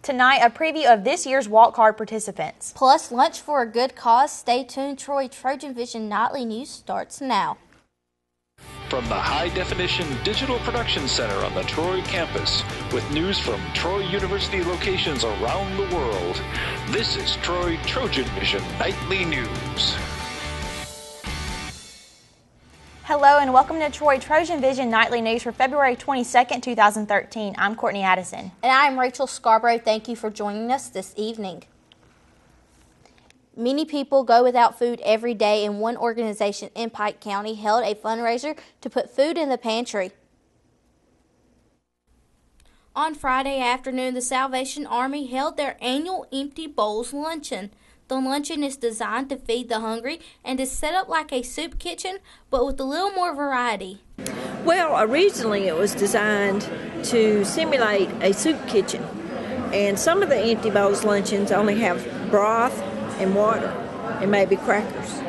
Tonight, a preview of this year's walk card participants. Plus, lunch for a good cause. Stay tuned. TrojanVision Nightly News starts now. From the high-definition Digital Production Center on the Troy campus, with news from Troy University locations around the world, this is Troy TrojanVision Nightly News. Hello and welcome to Troy TrojanVision Nightly News for February 22nd, 2013. I'm Courtney Addison. And I'm Rachel Scarborough. Thank you for joining us this evening. Many people go without food every day, and one organization in Pike County held a fundraiser to put food in the pantry. On Friday afternoon, the Salvation Army held their annual Empty Bowls Luncheon. The luncheon is designed to feed the hungry and is set up like a soup kitchen, but with a little more variety. Well, originally it was designed to simulate a soup kitchen, and some of the Empty Bowls luncheons only have broth and water and maybe crackers.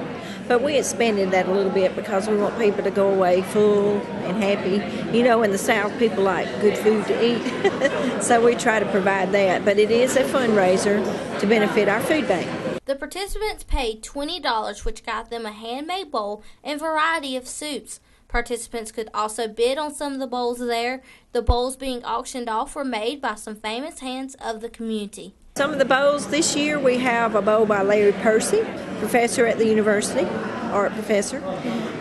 But we expanded that a little bit because we want people to go away full and happy. You know, in the South, people like good food to eat, so we try to provide that. But it is a fundraiser to benefit our food bank. The participants paid $20, which got them a handmade bowl and variety of soups. Participants could also bid on some of the bowls there. The bowls being auctioned off were made by some famous hands of the community. Some of the bowls this year, we have a bowl by Larry Percy, professor at the university, art professor.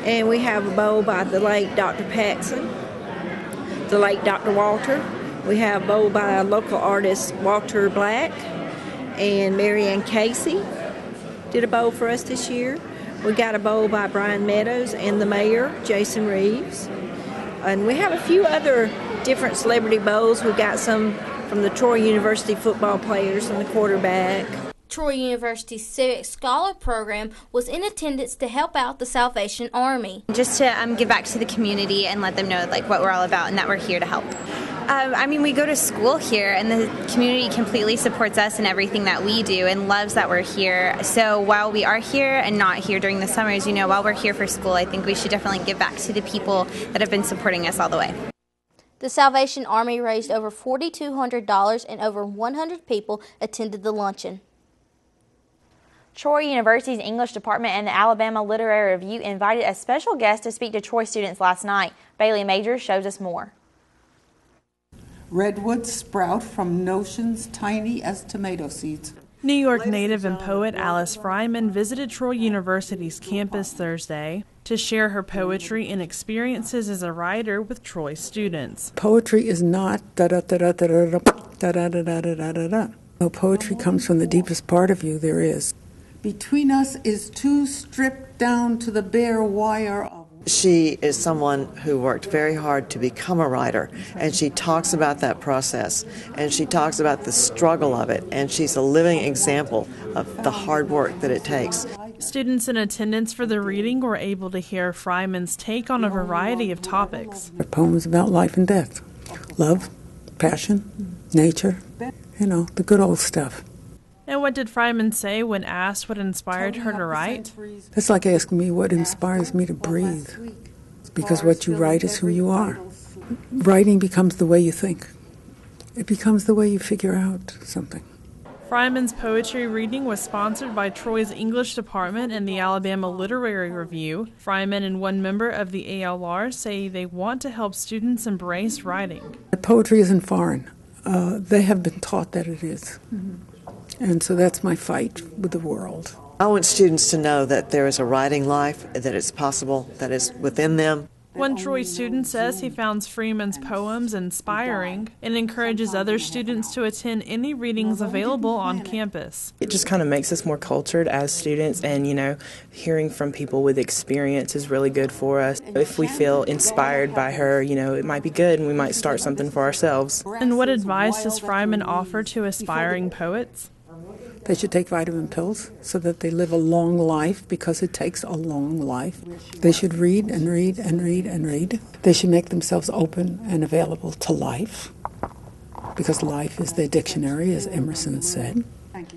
And we have a bowl by the late Dr. Paxson, the late Dr. Walter. We have a bowl by local artist Walter Black, and Mary Ann Casey did a bowl for us this year. We got a bowl by Brian Meadows and the mayor, Jason Reeves. And we have a few other different celebrity bowls. We've got some from the Troy University football players and the quarterback. Troy University's Civic Scholar Program was in attendance to help out the Salvation Army. Just to give back to the community and let them know what we're all about and that we're here to help. We go to school here, and the community completely supports us in everything that we do and loves that we're here. So while we are here and not here during the summers, while we're here for school, I think we should definitely give back to the people that have been supporting us all the way. The Salvation Army raised over $4,200, and over 100 people attended the luncheon. Troy University's English Department and the Alabama Literary Review invited a special guest to speak to Troy students last night. Bailey Majors shows us more. Redwoods sprout from notions tiny as tomato seeds. New York native and poet Alice Fryman visited Troy University's campus Thursday to share her poetry and experiences as a writer with Troy students. Poetry is not da-da-da-da-da-da-da, da-da-da-da-da-da-da. No, poetry comes from the deepest part of you there is. Between us is too stripped down to the bare wire of... She is someone who worked very hard to become a writer, and she talks about that process, and she talks about the struggle of it, and she's a living example of the hard work that it takes. Students in attendance for the reading were able to hear Fryman's take on a variety of topics. Her poems about life and death, love, passion, nature, the good old stuff. And what did Fryman say when asked what inspired her to write? That's like asking me what inspires me to breathe. Because what you write is who you are. Writing becomes the way you think. It becomes the way you figure out something. Fryman's poetry reading was sponsored by Troy's English Department and the Alabama Literary Review. Fryman and one member of the ALR say they want to help students embrace writing. Poetry isn't foreign. They have been taught that it is. Mm-hmm. And so that's my fight with the world. I want students to know that there is a writing life, that it's possible, that it's within them. One Troy student says he found Freeman's poems inspiring and encourages other students to attend any readings available on campus. It just kind of makes us more cultured as students, and hearing from people with experience is really good for us. If we feel inspired by her, it might be good and we might start something for ourselves. And what advice does Fryman offer to aspiring poets? They should take vitamin pills so that they live a long life, because it takes a long life. They should read and read and read and read. They should make themselves open and available to life, because life is their dictionary, as Emerson said.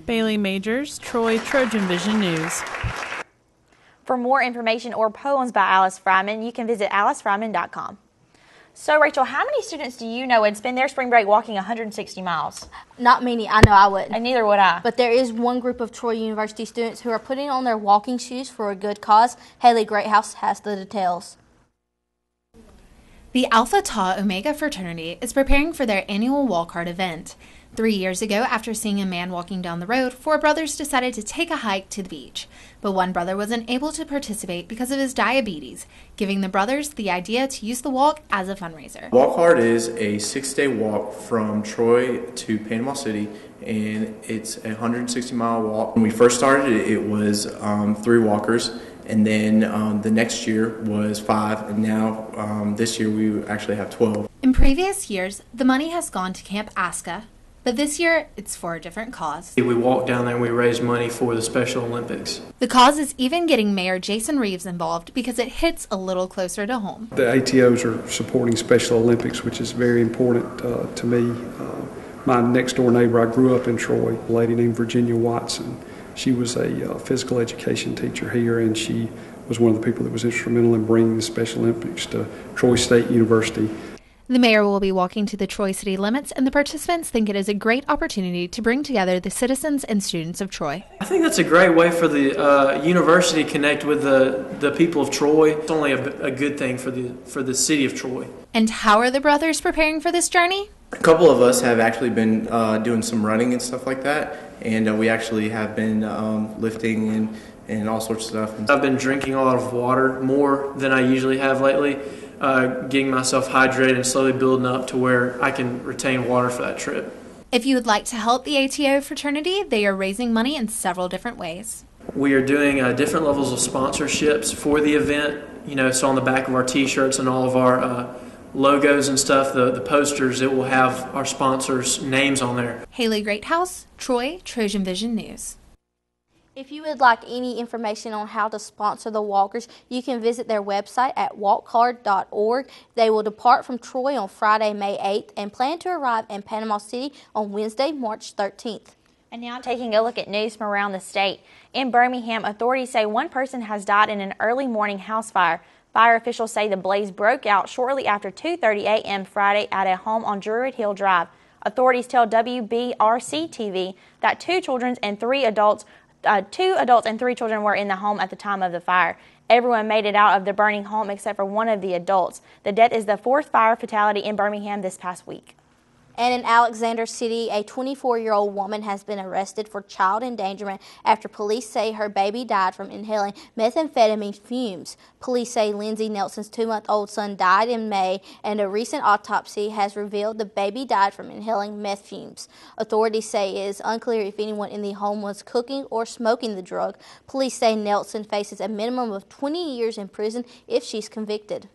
Bailey Majors, Troy TrojanVision News. For more information or poems by Alice Fryman, you can visit alicefryman.com. So, Rachel, how many students do you know would spend their spring break walking 160 miles? Not many. I know I wouldn't. And neither would I. But there is one group of Troy University students who are putting on their walking shoes for a good cause. Haley Greathouse has the details. The Alpha Tau Omega fraternity is preparing for their annual walk hard event. 3 years ago, after seeing a man walking down the road, 4 brothers decided to take a hike to the beach. But one brother wasn't able to participate because of his diabetes, giving the brothers the idea to use the walk as a fundraiser. Walk Hard is a 6-day walk from Troy to Panama City, and it's a 160-mile walk. When we first started, it was 3 walkers, and then the next year was 5, and now this year we actually have 12. In previous years, the money has gone to Camp Aska, but this year, it's for a different cause. We walked down there and we raised money for the Special Olympics. The cause is even getting Mayor Jason Reeves involved because it hits a little closer to home. The ATOs are supporting Special Olympics, which is very important to me. My next-door neighbor, I grew up in Troy, a lady named Virginia Watson. She was a physical education teacher here, and she was one of the people that was instrumental in bringing the Special Olympics to Troy State University. The mayor will be walking to the Troy city limits, and the participants think it is a great opportunity to bring together the citizens and students of Troy. I think that's a great way for the university to connect with the people of Troy. It's only a good thing for the city of Troy. And how are the brothers preparing for this journey? A couple of us have actually been doing some running and stuff like that, and we actually have been lifting and all sorts of stuff. I've been drinking a lot of water, more than I usually have lately. Getting myself hydrated and slowly building up to where I can retain water for that trip. If you would like to help the ATO fraternity, they are raising money in several different ways. We are doing different levels of sponsorships for the event. So on the back of our T-shirts and all of our logos and stuff, the posters, it will have our sponsors' names on there. Haley Greathouse, Troy, TrojanVision News. If you would like any information on how to sponsor the walkers, you can visit their website at walkhard.org. They will depart from Troy on Friday, May 8th and plan to arrive in Panama City on Wednesday, March 13th. And now taking a look at news from around the state. In Birmingham, authorities say one person has died in an early morning house fire. Fire officials say the blaze broke out shortly after 2:30 a.m. Friday at a home on Druid Hill Drive. Authorities tell WBRC-TV that 2 adults and 3 children were in the home at the time of the fire. Everyone made it out of the burning home except for one of the adults. The death is the 4th fire fatality in Birmingham this past week. And in Alexander City, a 24-year-old woman has been arrested for child endangerment after police say her baby died from inhaling methamphetamine fumes. Police say Lindsay Nelson's 2-month-old son died in May, and a recent autopsy has revealed the baby died from inhaling meth fumes. Authorities say it is unclear if anyone in the home was cooking or smoking the drug. Police say Nelson faces a minimum of 20 years in prison if she's convicted.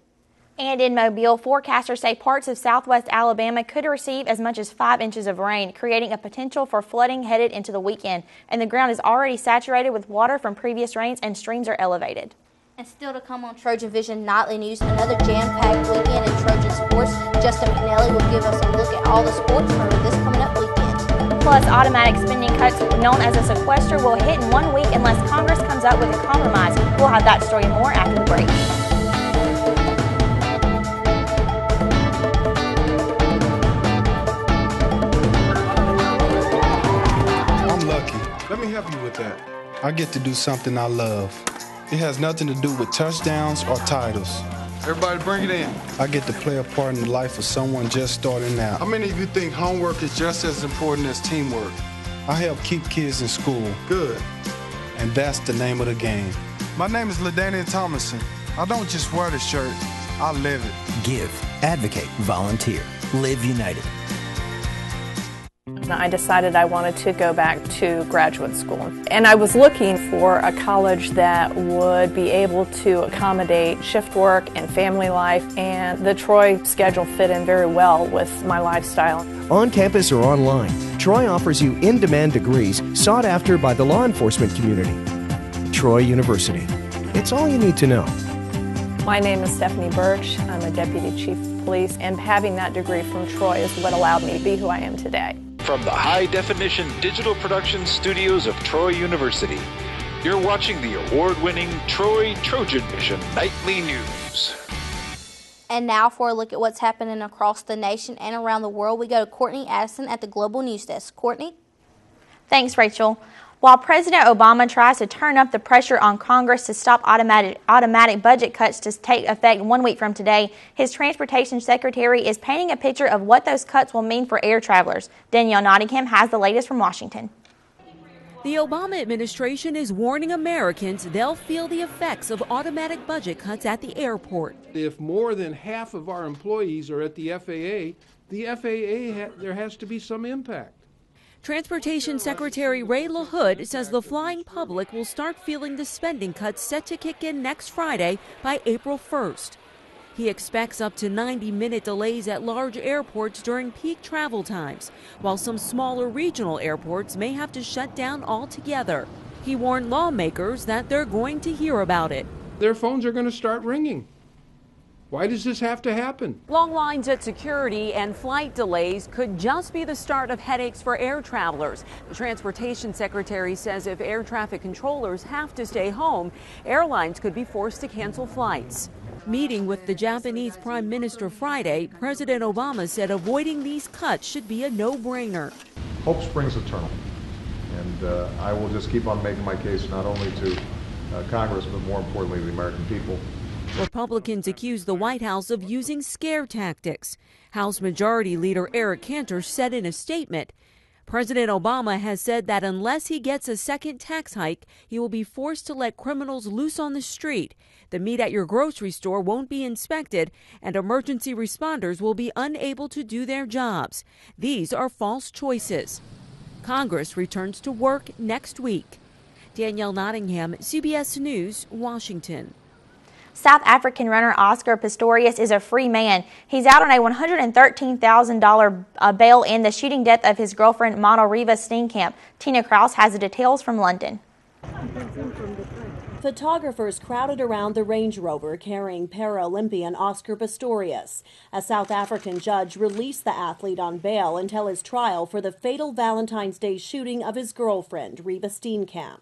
And in Mobile, forecasters say parts of southwest Alabama could receive as much as 5 inches of rain, creating a potential for flooding headed into the weekend. And the ground is already saturated with water from previous rains, and streams are elevated. And still to come on TrojanVision Nightly News, another jam-packed weekend in Trojan sports. Justin McNally will give us a look at all the sports for this coming up weekend. Plus, automatic spending cuts known as a sequester will hit in 1 week unless Congress comes up with a compromise. We'll have that story and more after the break. Let me help you with that. I get to do something I love. It has nothing to do with touchdowns or titles. Everybody bring it in. I get to play a part in the life of someone just starting out. How many of you think homework is just as important as teamwork? I help keep kids in school. Good. And that's the name of the game. My name is LaDainian Thomason. I don't just wear the shirt, I live it. Give, advocate, volunteer. Live United. I decided I wanted to go back to graduate school. And I was looking for a college that would be able to accommodate shift work and family life, and the Troy schedule fit in very well with my lifestyle. On campus or online, Troy offers you in-demand degrees sought after by the law enforcement community. Troy University. It's all you need to know. My name is Stephanie Birch. I'm a Deputy Chief of Police, and having that degree from Troy is what allowed me to be who I am today. From the high-definition digital production studios of Troy University, you're watching the award-winning TrojanVision Nightly News. And now for a look at what's happening across the nation and around the world, we go to Courtney Addison at the Global News Desk. Courtney? Thanks, Rachel. While President Obama tries to turn up the pressure on Congress to stop automatic budget cuts to take effect 1 week from today, his transportation secretary is painting a picture of what those cuts will mean for air travelers. Danielle Nottingham has the latest from Washington. The Obama administration is warning Americans they'll feel the effects of automatic budget cuts at the airport. If more than half of our employees are at the FAA, there has to be some impact. Transportation Secretary Ray LaHood says the flying public will start feeling the spending cuts set to kick in next Friday by April 1st. He expects up to 90-minute delays at large airports during peak travel times, while some smaller regional airports may have to shut down altogether. He warned lawmakers that they're going to hear about it. Their phones are going to start ringing. Why does this have to happen? Long lines at security and flight delays could just be the start of headaches for air travelers. The Transportation Secretary says if air traffic controllers have to stay home, airlines could be forced to cancel flights. Meeting with the Japanese Prime Minister Friday, President Obama said avoiding these cuts should be a no-brainer. Hope springs eternal, and I will just keep on making my case not only to Congress, but more importantly to the American people. Republicans accuse the White House of using scare tactics. House Majority Leader Eric Cantor said in a statement, President Obama has said that unless he gets a second tax hike, he will be forced to let criminals loose on the street. The meat at your grocery store won't be inspected, and emergency responders will be unable to do their jobs. These are false choices. Congress returns to work next week. Danielle Nottingham, CBS News, Washington. South African runner Oscar Pistorius is a free man. He's out on a $113,000 bail in the shooting death of his girlfriend, model Reva Steenkamp. Tina Kraus has the details from London. Photographers crowded around the Range Rover carrying Paralympian Oscar Pistorius. A South African judge released the athlete on bail until his trial for the fatal Valentine's Day shooting of his girlfriend, Reva Steenkamp.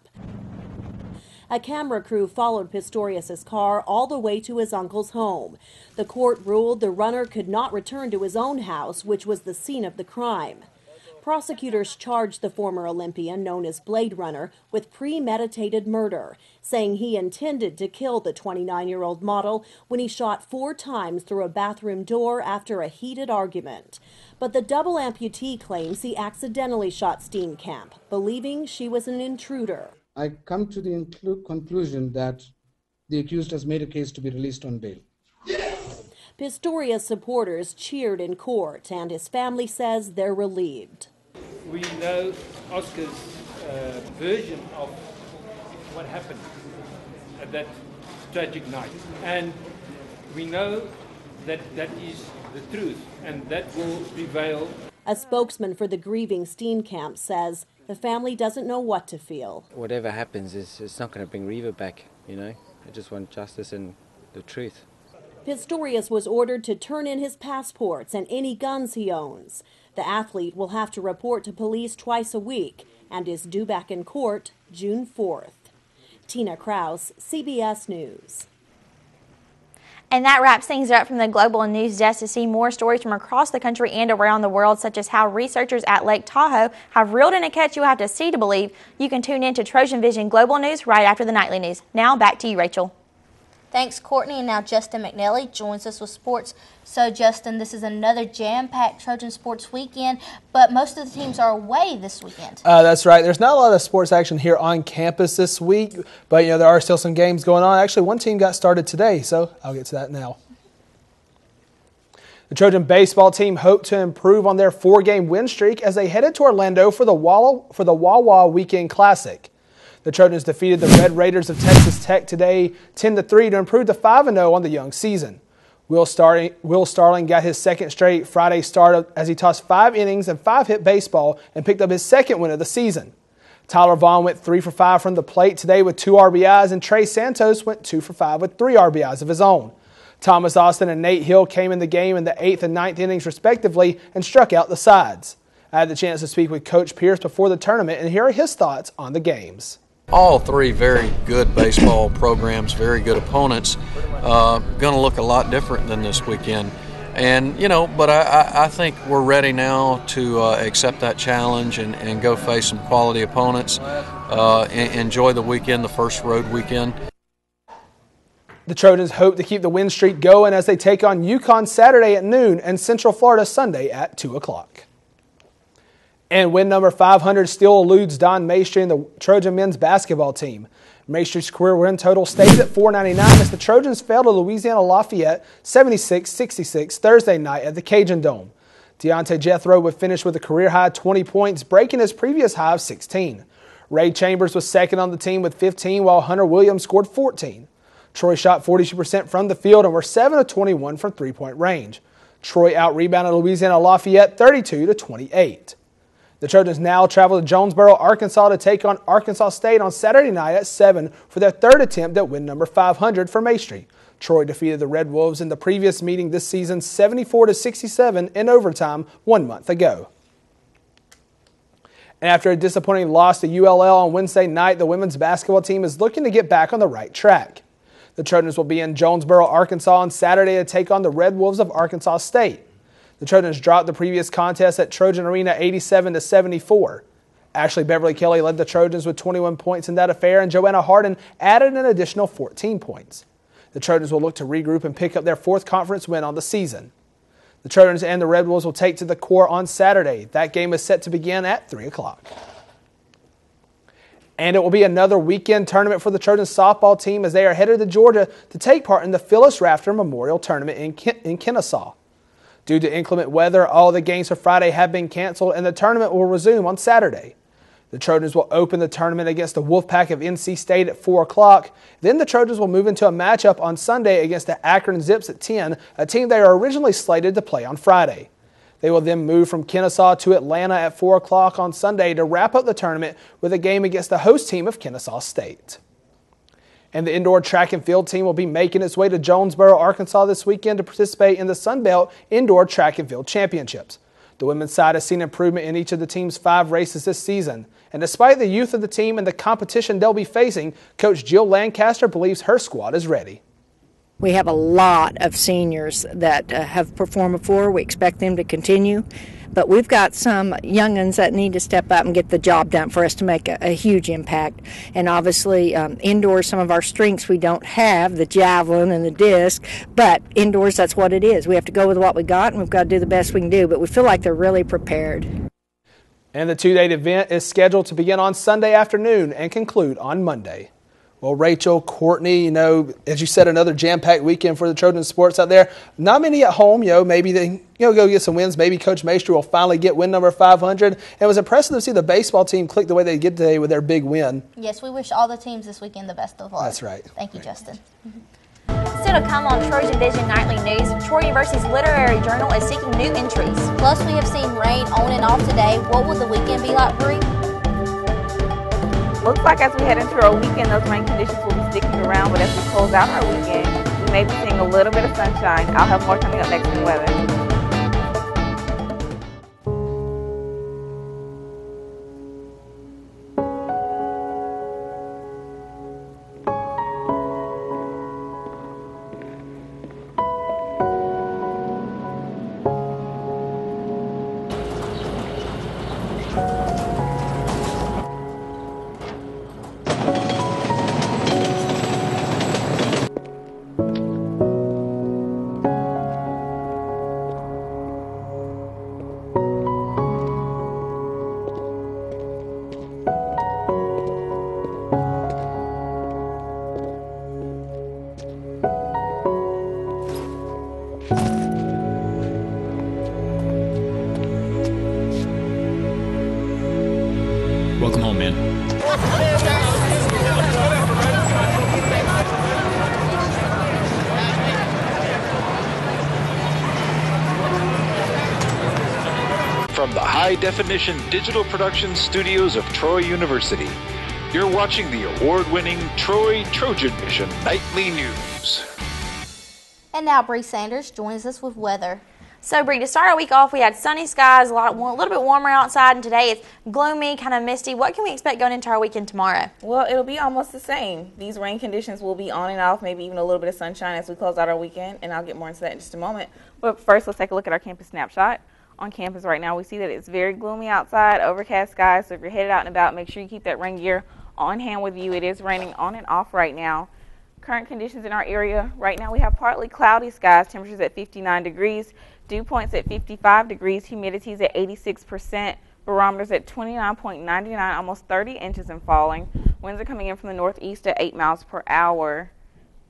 A camera crew followed Pistorius' car all the way to his uncle's home. The court ruled the runner could not return to his own house, which was the scene of the crime. Prosecutors charged the former Olympian, known as Blade Runner, with premeditated murder, saying he intended to kill the 29-year-old model when he shot 4 times through a bathroom door after a heated argument. But the double amputee claims he accidentally shot Steenkamp, believing she was an intruder. I come to the conclusion that the accused has made a case to be released on bail. Pistorius supporters cheered in court, and his family says they're relieved. We know Oscar's version of what happened at that tragic night, and we know that that is the truth, and that will prevail. A spokesman for the grieving Steenkamp says the family doesn't know what to feel. Whatever happens, it's not going to bring Reva back, you know. I just want justice and the truth. Pistorius was ordered to turn in his passports and any guns he owns. The athlete will have to report to police twice a week and is due back in court June 4th. Tina Kraus, CBS News. And that wraps things up from the Global News Desk. To see more stories from across the country and around the world, such as how researchers at Lake Tahoe have reeled in a catch you'll have to see to believe, you can tune in to Trojan Vision Global News right after the nightly news. Now back to you, Rachel. Thanks, Courtney. And now Justin McNally joins us with sports. So, Justin, this is another jam-packed Trojan Sports weekend, but most of the teams are away this weekend. That's right. There's not a lot of sports action here on campus this week, but, there are still some games going on. Actually, one team got started today, so I'll get to that now. The Trojan baseball team hoped to improve on their 4-game win streak as they headed to Orlando for the Wawa Weekend Classic. The Trojans defeated the Red Raiders of Texas Tech today 10-3 to improve to 5-0 on the young season. Will Starling got his second straight Friday start as he tossed 5 innings and 5-hit baseball and picked up his second win of the season. Tyler Vaughn went 3 for 5 from the plate today with 2 RBIs, and Trey Santos went 2 for 5 with 3 RBIs of his own. Thomas Austin and Nate Hill came in the game in the 8th and 9th innings respectively and struck out the sides. I had the chance to speak with Coach Pierce before the tournament, and here are his thoughts on the games. All three very good baseball programs, very good opponents. Going to look a lot different than this weekend. And, but I think we're ready now to accept that challenge and go face some quality opponents, enjoy the weekend, the first road weekend. The Trojans hope to keep the win streak going as they take on UConn Saturday at noon and Central Florida Sunday at 2 o'clock. And win number 500 still eludes Don Maestri and the Trojan men's basketball team. Maestri's career win total stays at 499 as the Trojans fell to Louisiana Lafayette 76-66 Thursday night at the Cajun Dome. Deontay Jethro would finish with a career-high 20 points, breaking his previous high of 16. Ray Chambers was second on the team with 15, while Hunter Williams scored 14. Troy shot 42% from the field and were 7 of 21 from three-point range. Troy out-rebounded Louisiana Lafayette 32-28. The Trojans now travel to Jonesboro, Arkansas to take on Arkansas State on Saturday night at 7 for their third attempt at win number 500 for Maestri. Troy defeated the Red Wolves in the previous meeting this season 74-67 in overtime 1 month ago. And after a disappointing loss to ULL on Wednesday night, the women's basketball team is looking to get back on the right track. The Trojans will be in Jonesboro, Arkansas on Saturday to take on the Red Wolves of Arkansas State. The Trojans dropped the previous contest at Trojan Arena 87-74. Ashley Beverly Kelly led the Trojans with 21 points in that affair, and Joanna Harden added an additional 14 points. The Trojans will look to regroup and pick up their fourth conference win on the season. The Trojans and the Red Wolves will take to the core on Saturday. That game is set to begin at 3 o'clock. And it will be another weekend tournament for the Trojans softball team as they are headed to Georgia to take part in the Phyllis Rafter Memorial Tournament in Kennesaw. Due to inclement weather, all the games for Friday have been canceled and the tournament will resume on Saturday. The Trojans will open the tournament against the Wolfpack of NC State at 4 o'clock. Then the Trojans will move into a matchup on Sunday against the Akron Zips at 10, a team they are originally slated to play on Friday. They will then move from Kennesaw to Atlanta at 4 o'clock on Sunday to wrap up the tournament with a game against the host team of Kennesaw State. And the indoor track and field team will be making its way to Jonesboro, Arkansas this weekend to participate in the Sun Belt Indoor Track and Field Championships. The women's side has seen improvement in each of the team's 5 races this season. And despite the youth of the team and the competition they'll be facing, Coach Jill Lancaster believes her squad is ready. We have a lot of seniors that have performed before. We expect them to continue. But we've got some young'uns that need to step up and get the job done for us to make a huge impact. And obviously, indoors, some of our strengths we don't have, the javelin and the disc. But indoors, that's what it is. We have to go with what we got, and we've got to do the best we can do. But we feel like they're really prepared. And the two-day event is scheduled to begin on Sunday afternoon and conclude on Monday. Well, Rachel, Courtney, as you said, another jam-packed weekend for the Trojan sports out there. Not many at home, maybe they go get some wins. Maybe Coach Maestri will finally get win number 500. It was impressive to see the baseball team click the way they did today with their big win. Yes, we wish all the teams this weekend the best of luck. That's right. Thank you, Justin. Still to come on TrojanVision Nightly News, Troy University's literary journal is seeking new entries. Plus, we have seen rain on and off today. What will the weekend be like, Bree? Looks like as we head into our weekend, those rain conditions will be sticking around, but as we close out our weekend, we may be seeing a little bit of sunshine. I'll have more coming up next in weather. Welcome home, man. From the high-definition digital production studios of Troy University, you're watching the award-winning TrojanVision Nightly News. And now Bree Sanders joins us with weather. So, Bree, to start our week off, we had sunny skies, a little bit warmer outside, and today it's gloomy, kind of misty. What can we expect going into our weekend tomorrow? Well, it'll be almost the same. These rain conditions will be on and off, maybe even a little bit of sunshine as we close out our weekend, and I'll get more into that in just a moment. But first, let's take a look at our campus snapshot. On campus right now, we see that it's very gloomy outside, overcast skies, so if you're headed out and about, make sure you keep that rain gear on hand with you. It is raining on and off right now. Current conditions in our area, right now we have partly cloudy skies, temperatures at 59 degrees, dew points at 55 degrees, humidity is at 86%, barometers at 29.99, almost 30 inches and falling. Winds are coming in from the northeast at 8 miles per hour.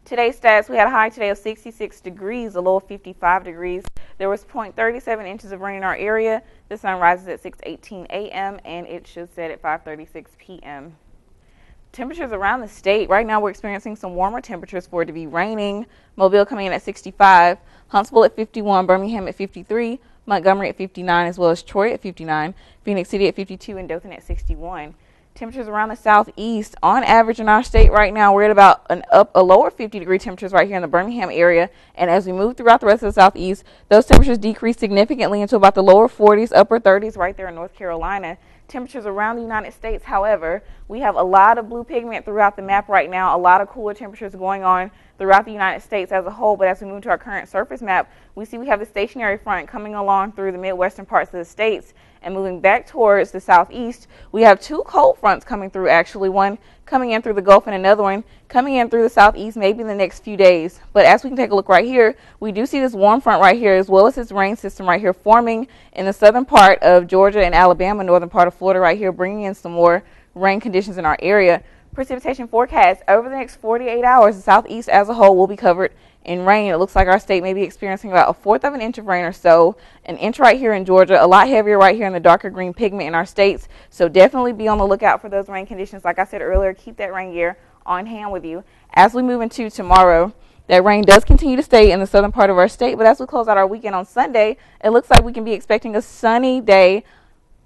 Today's stats, we had a high today of 66 degrees, a low of 55 degrees. There was 0.37 inches of rain in our area. The sun rises at 6:18 a.m. and it should set at 5:36 p.m. Temperatures around the state. Right now we're experiencing some warmer temperatures for it to be raining. Mobile coming in at 65, Huntsville at 51, Birmingham at 53, Montgomery at 59, as well as Troy at 59, Phoenix City at 52, and Dothan at 61. Temperatures around the southeast. On average in our state right now, we're at about a lower 50-degree temperatures right here in the Birmingham area. And as we move throughout the rest of the southeast, those temperatures decrease significantly into about the lower 40s, upper 30s right there in North Carolina. Temperatures around the United States, however, we have a lot of blue pigment throughout the map right now, a lot of cooler temperatures going on throughout the United States as a whole. But as we move to our current surface map, we see we have the stationary front coming along through the midwestern parts of the states and moving back towards the southeast. We have two cold fronts coming through, actually, one coming in through the Gulf and another one coming in through the southeast maybe in the next few days. But as we can take a look right here, we do see this warm front right here as well as this rain system right here forming in the southern part of Georgia and Alabama, northern part of Florida right here, bringing in some more rain conditions in our area. Precipitation forecast over the next 48 hours, the southeast as a whole will be covered in rain. It looks like our state may be experiencing about 1/4 of an inch of rain or so. An inch right here in Georgia, a lot heavier right here in the darker green pigment in our states. So definitely be on the lookout for those rain conditions. Like I said earlier, keep that rain gear on hand with you. As we move into tomorrow, that rain does continue to stay in the southern part of our state. But as we close out our weekend on Sunday, it looks like we can be expecting a sunny day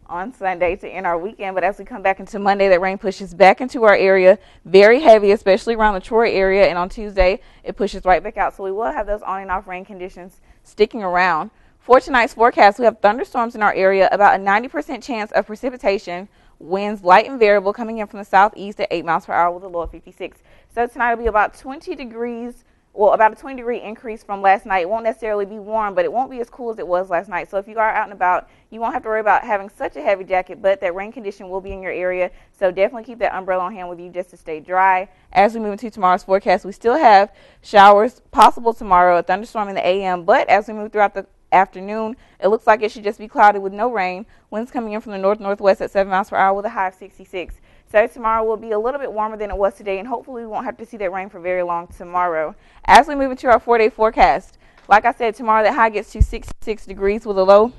on Sunday to end our weekend. But as we come back into Monday, that rain pushes back into our area, very heavy, especially around the Troy area. And on Tuesday, it pushes right back out. So we will have those on and off rain conditions sticking around. For tonight's forecast, we have thunderstorms in our area, about a 90% chance of precipitation, winds light and variable coming in from the southeast at 8 miles per hour with a low of 56. So tonight will be about 20 degrees. Well, about a 20-degree increase from last night. It won't necessarily be warm, but it won't be as cool as it was last night. So if you are out and about, you won't have to worry about having such a heavy jacket, but that rain condition will be in your area. So definitely keep that umbrella on hand with you just to stay dry. As we move into tomorrow's forecast, we still have showers possible tomorrow, a thunderstorm in the a.m., but as we move throughout the afternoon, it looks like it should just be cloudy with no rain. Winds coming in from the north-northwest at 7 miles per hour with a high of 66. So tomorrow will be a little bit warmer than it was today, and hopefully we won't have to see that rain for very long tomorrow. As we move into our 4-day forecast, like I said, tomorrow that high gets to 66 degrees with a low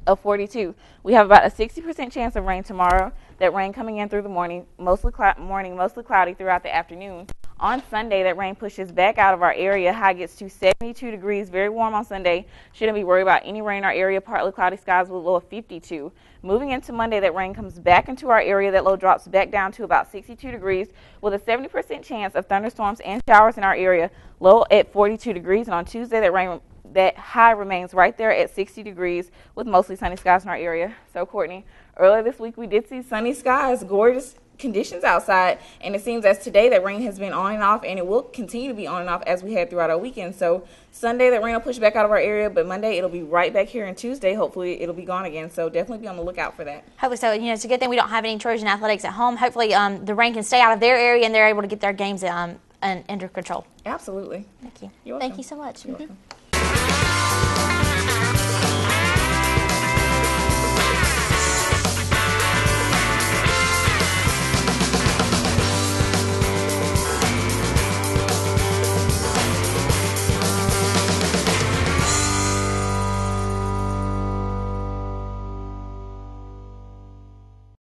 of 42. We have about a 60% chance of rain tomorrow. That rain coming in through the morning, mostly cloudy throughout the afternoon. On Sunday, that rain pushes back out of our area. High gets to 72 degrees, very warm on Sunday. Shouldn't be worried about any rain in our area. Partly cloudy skies with a low of 52. Moving into Monday, that rain comes back into our area. That low drops back down to about 62 degrees with a 70% chance of thunderstorms and showers in our area. Low at 42 degrees. And on Tuesday, that high remains right there at 60 degrees with mostly sunny skies in our area. So, Courtney, earlier this week we did see sunny skies, gorgeous conditions outside, and it seems as today that rain has been on and off, and it will continue to be on and off as we head throughout our weekend. So Sunday that rain will push back out of our area, but Monday it'll be right back here, and Tuesday hopefully it'll be gone again. So definitely be on the lookout for that. Hopefully so. You know, it's a good thing we don't have any Trojan athletics at home. Hopefully the rain can stay out of their area and they're able to get their games under control. Absolutely. Thank you. You're welcome. Thank you so much. You're welcome.